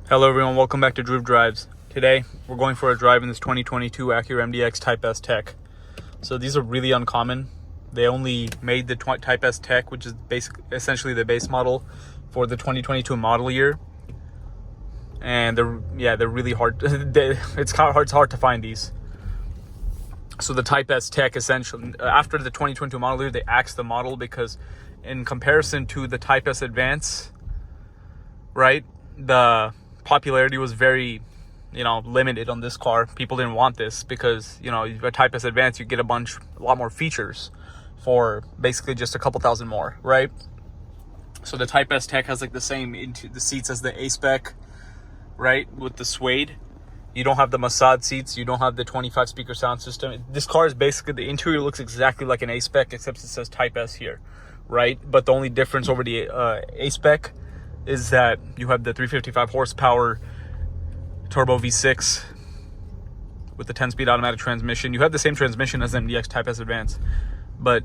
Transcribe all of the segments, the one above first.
Hello everyone, welcome back to Drew Drives. Today, we're going for a drive in this 2022 Acura MDX Type S Tech. So these are really uncommon. They only made the Type S Tech, which is essentially the base model for the 2022 model year. And they're really hard. It's hard to find these. So the Type S Tech, essentially, after the 2022 model year, they axed the model because in comparison to the Type S Advance, right, the popularity was very, limited on this car. People didn't want this because, a Type S Advance, you get a lot more features for basically just a couple thousand more, right? So the Type S Tech has like the same into the seats as the A-Spec, right? With the suede. You don't have the massage seats. You don't have the 25 speaker sound system. This car is basically, the interior looks exactly like an A-Spec, except it says Type S here, right? But the only difference over the A-Spec is that you have the 355 horsepower turbo V6 with the 10-speed automatic transmission. You have the same transmission as MDX Type S Advance, but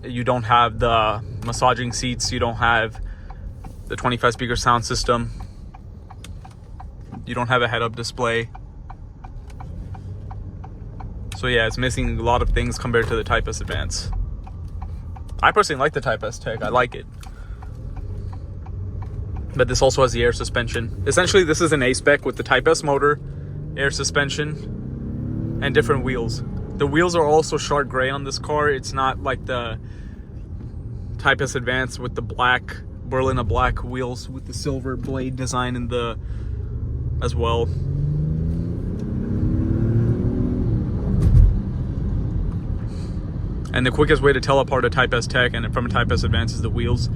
you don't have the massaging seats. You don't have the 25 speaker sound system. You don't have a head-up display. So yeah, it's missing a lot of things compared to the Type S Advance. I personally like the Type S Tech. I like it. But this also has the air suspension. Essentially, this is an A-Spec with the Type S motor, air suspension, and different wheels. The wheels are also shark gray on this car. It's not like the Type S Advance with the black, Berlina black wheels with the silver blade design in the as well. And the quickest way to tell apart a Type S Tech and from a Type S Advance is the wheels.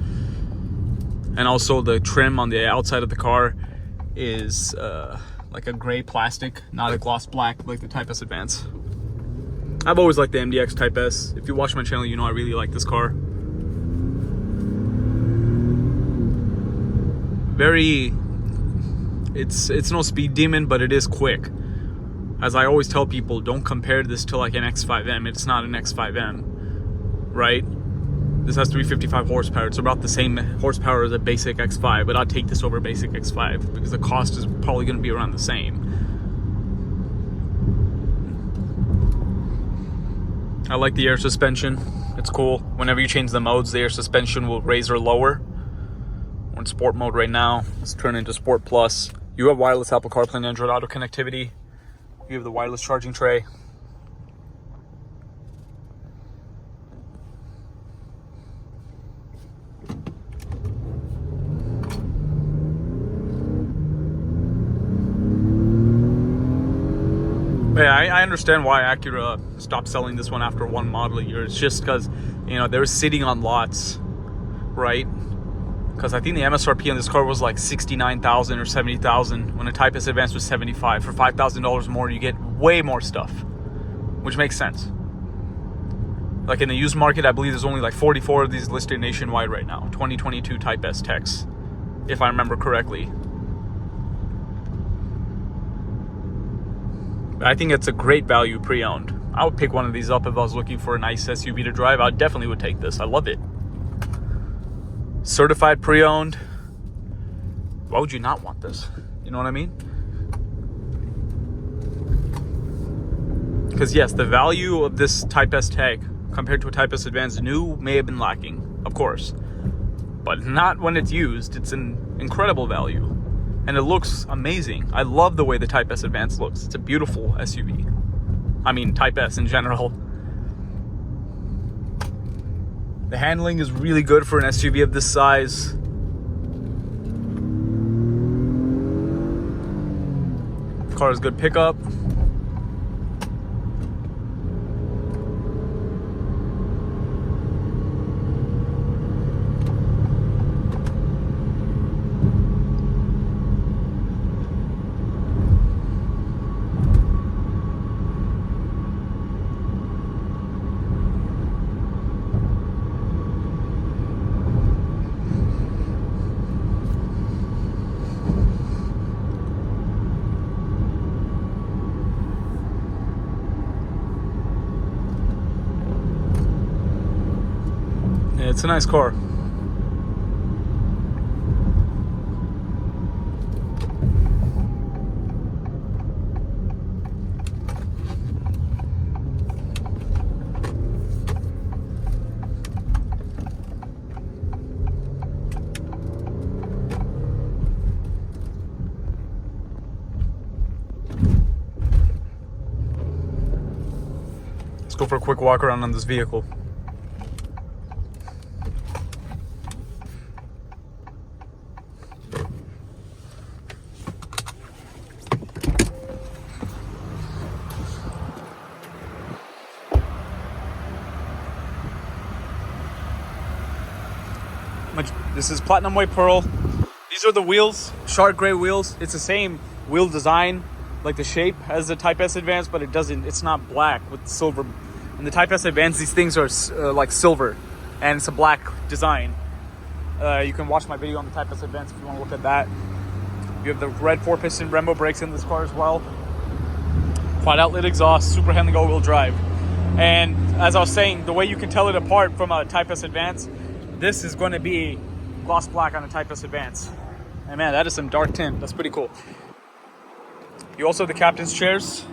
And also the trim on the outside of the car is like a gray plastic, not a gloss black like the Type S Advance. I've always liked the MDX Type S. If you watch my channel, you know I really like this car. It's no speed demon, but it is quick. As I always tell people, don't compare this to like an X5M. It's not an X5M, right? This has 355 horsepower. It's about the same horsepower as a basic X5, but I'd take this over basic X5 because the cost is probably going to be around the same. I like the air suspension. It's cool. Whenever you change the modes, the air suspension will raise or lower. We're in sport mode right now. Let's turn into Sport Plus. You have wireless Apple CarPlay and Android Auto connectivity. You have the wireless charging tray. Yeah, I understand why Acura stopped selling this one after one model year. It's just because, they were sitting on lots, right? Because I think the MSRP on this car was like $69,000 or $70,000 when a Type S Advance was $75,000. For $5,000 more, you get way more stuff, which makes sense. Like in the used market, I believe there's only like 44 of these listed nationwide right now. 2022 Type S Techs, if I remember correctly. I think it's a great value pre-owned. I would pick one of these up if I was looking for a nice SUV to drive. I definitely would take this. I love it. Certified pre-owned. Why would you not want this? You know what I mean? Because yes, the value of this Type S Tech compared to a Type S Advance new may have been lacking, of course. But not when it's used. It's an incredible value. And it looks amazing. I love the way the Type S Advance looks. It's a beautiful SUV. I mean, Type S in general. The handling is really good for an SUV of this size. The car has good pickup. It's a nice car. Let's go for a quick walk around on this vehicle. This is platinum white pearl. These are the wheels, shark gray wheels. It's the same wheel design, like the shape as the Type S Advance, but it's not black with silver. In the Type S Advance, these things are like silver, and it's a black design. You can watch my video on the Type S Advance if you want to look at that. You have the red 4-piston Brembo brakes in this car as well. Quad outlet exhaust, super handling all-wheel drive. And as I was saying, the way you can tell it apart from a Type S Advance, this is going to be gloss black on a Type S Advance. And man, that is some dark tint. That's pretty cool. You also have the captain's chairs.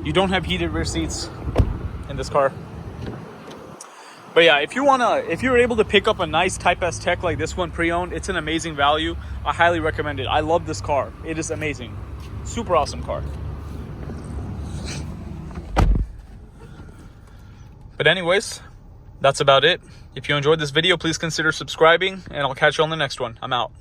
You don't have heated rear seats in this car. But yeah, if you're able to pick up a nice Type S tech like this one pre-owned, it's an amazing value. I highly recommend it. I love this car. It is amazing. Super awesome car. But anyways, that's about it. If you enjoyed this video, please consider subscribing, and I'll catch you on the next one. I'm out.